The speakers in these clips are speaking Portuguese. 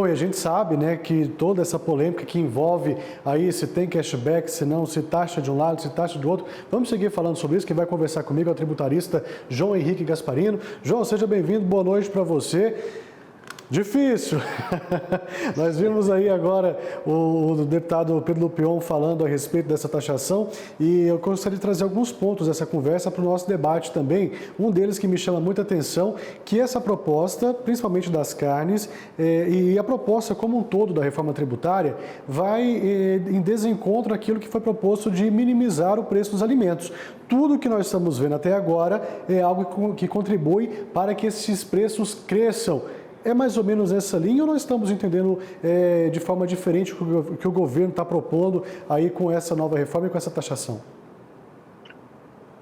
Bom, e a gente sabe, né, que toda essa polêmica que envolve aí se tem cashback, se não, se taxa de um lado, se taxa do outro. Vamos seguir falando sobre isso. Quem vai conversar comigo é o tributarista João Henrique Gasparino. João, seja bem-vindo, boa noite para você. Difícil. Nós vimos aí agora o deputado Pedro Lupion falando a respeito dessa taxação e eu gostaria de trazer alguns pontos dessa conversa para o nosso debate também. Um deles que me chama muita atenção, que essa proposta, principalmente das carnes, e a proposta como um todo da reforma tributária, vai em desencontro àquilo que foi proposto de minimizar o preço dos alimentos. Tudo que nós estamos vendo até agora é algo que contribui para que esses preços cresçam. É mais ou menos essa linha ou nós estamos entendendo de forma diferente o que o governo está propondo aí com essa nova reforma e com essa taxação?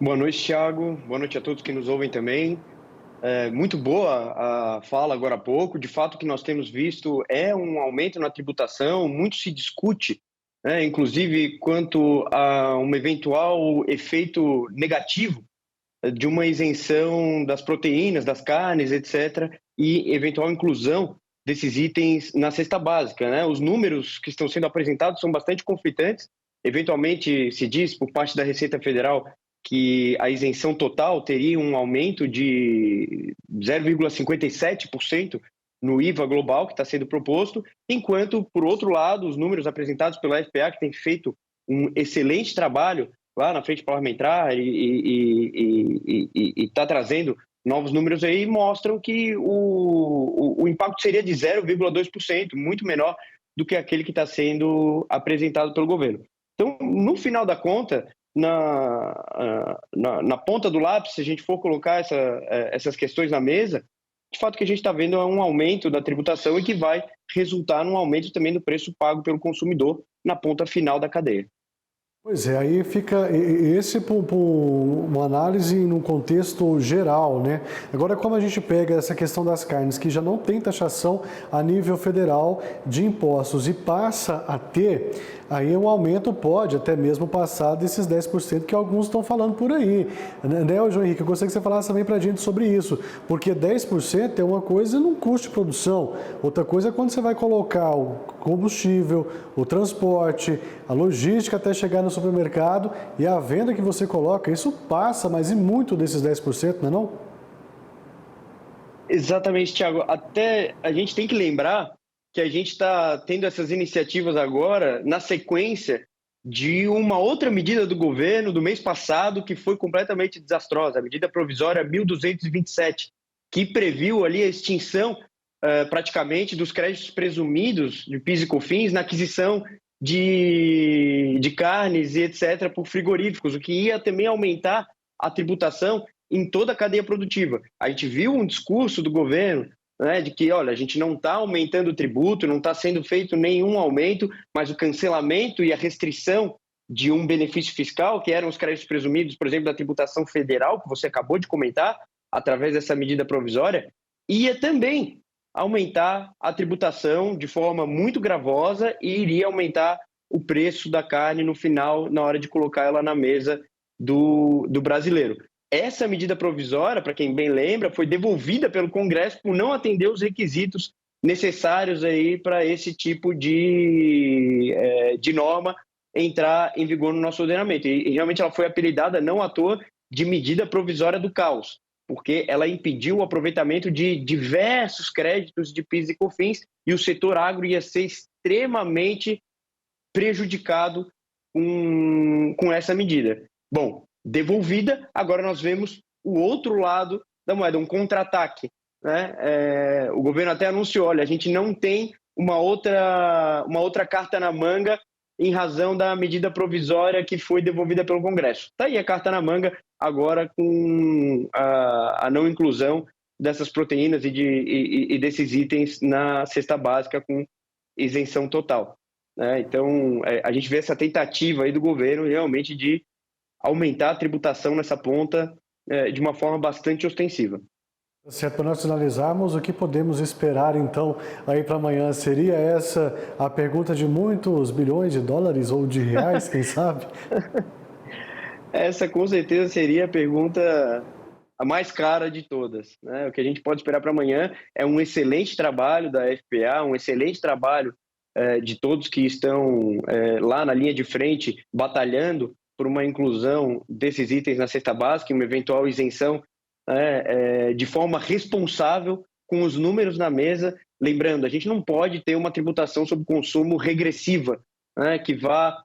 Boa noite, Thiago. Boa noite a todos que nos ouvem também. Muito boa a fala agora há pouco. De fato, o que nós temos visto é um aumento na tributação. Muito se discute, né, inclusive quanto a um eventual efeito negativo de uma isenção das proteínas, das carnes, etc., e eventual inclusão desses itens na cesta básica, né? Os números que estão sendo apresentados são bastante conflitantes. Eventualmente, se diz por parte da Receita Federal que a isenção total teria um aumento de 0,57% no IVA global que está sendo proposto, enquanto, por outro lado, os números apresentados pela FPA, que tem feito um excelente trabalho lá na frente parlamentar e está trazendo novos números aí, mostram que o impacto seria de 0,2%, muito menor do que aquele que está sendo apresentado pelo governo. Então, no final da conta, na ponta do lápis, se a gente for colocar essas questões na mesa, de fato o que a gente está vendo é um aumento da tributação e que vai resultar num aumento também do preço pago pelo consumidor na ponta final da cadeia. Pois é, aí fica esse por uma análise num contexto geral, né? Agora, como a gente pega essa questão das carnes, que já não tem taxação a nível federal de impostos e passa a ter, aí um aumento pode até mesmo passar desses 10% que alguns estão falando por aí. Né, João Henrique? Eu gostaria que você falasse também para a gente sobre isso, porque 10% é uma coisa num custo de produção, outra coisa é quando você vai colocar o combustível, o transporte, a logística até chegar no supermercado e a venda que você coloca, isso passa, mas e muito desses 10%, não é não? Exatamente, Thiago. Até a gente tem que lembrar que a gente está tendo essas iniciativas agora na sequência de uma outra medida do governo do mês passado que foi completamente desastrosa, a medida provisória 1227, que previu ali a extinção praticamente dos créditos presumidos de PIS e COFINS na aquisição de carnes e etc. por frigoríficos, o que ia também aumentar a tributação em toda a cadeia produtiva. A gente viu um discurso do governo, né, de que, olha, a gente não está aumentando o tributo, não está sendo feito nenhum aumento, mas o cancelamento e a restrição de um benefício fiscal, que eram os créditos presumidos, por exemplo, da tributação federal, que você acabou de comentar, através dessa medida provisória, ia também aumentar a tributação de forma muito gravosa e iria aumentar o preço da carne no final, na hora de colocar ela na mesa do brasileiro. Essa medida provisória, para quem bem lembra, foi devolvida pelo Congresso por não atender os requisitos necessários aí para esse tipo de norma entrar em vigor no nosso ordenamento. E realmente ela foi apelidada, não à toa, de medida provisória do caos, porque ela impediu o aproveitamento de diversos créditos de PIS e COFINS e o setor agro ia ser extremamente prejudicado com essa medida. Bom, devolvida, agora nós vemos o outro lado da moeda, um contra-ataque, né? O governo até anunciou, olha, a gente não tem uma outra carta na manga em razão da medida provisória que foi devolvida pelo Congresso. Está aí a carta na manga agora com a não inclusão dessas proteínas e desses itens na cesta básica com isenção total. Né? Então, a gente vê essa tentativa aí do governo realmente de aumentar a tributação nessa ponta de uma forma bastante ostensiva. Certo, para nós finalizarmos, o que podemos esperar então aí para amanhã? Seria essa a pergunta de muitos bilhões de dólares ou de reais, quem sabe? Essa com certeza seria a pergunta a mais cara de todas, né? O que a gente pode esperar para amanhã é um excelente trabalho da FPA, um excelente trabalho de todos que estão lá na linha de frente, batalhando por uma inclusão desses itens na cesta básica, uma eventual isenção de forma responsável, com os números na mesa. Lembrando, a gente não pode ter uma tributação sobre consumo regressiva, né, que vá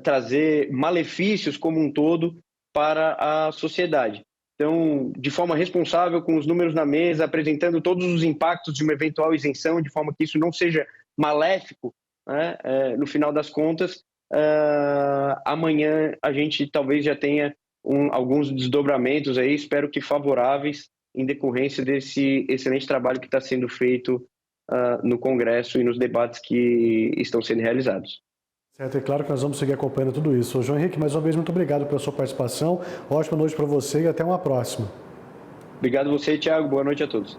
trazer malefícios como um todo para a sociedade. Então, de forma responsável, com os números na mesa, apresentando todos os impactos de uma eventual isenção, de forma que isso não seja maléfico, né, no final das contas, amanhã a gente talvez já tenha alguns desdobramentos aí, espero que favoráveis, em decorrência desse excelente trabalho que está sendo feito no Congresso e nos debates que estão sendo realizados. Certo, é claro que nós vamos seguir acompanhando tudo isso. Ô, João Henrique, mais uma vez, muito obrigado pela sua participação. Ótima noite para você e até uma próxima. Obrigado a você, Thiago. Boa noite a todos.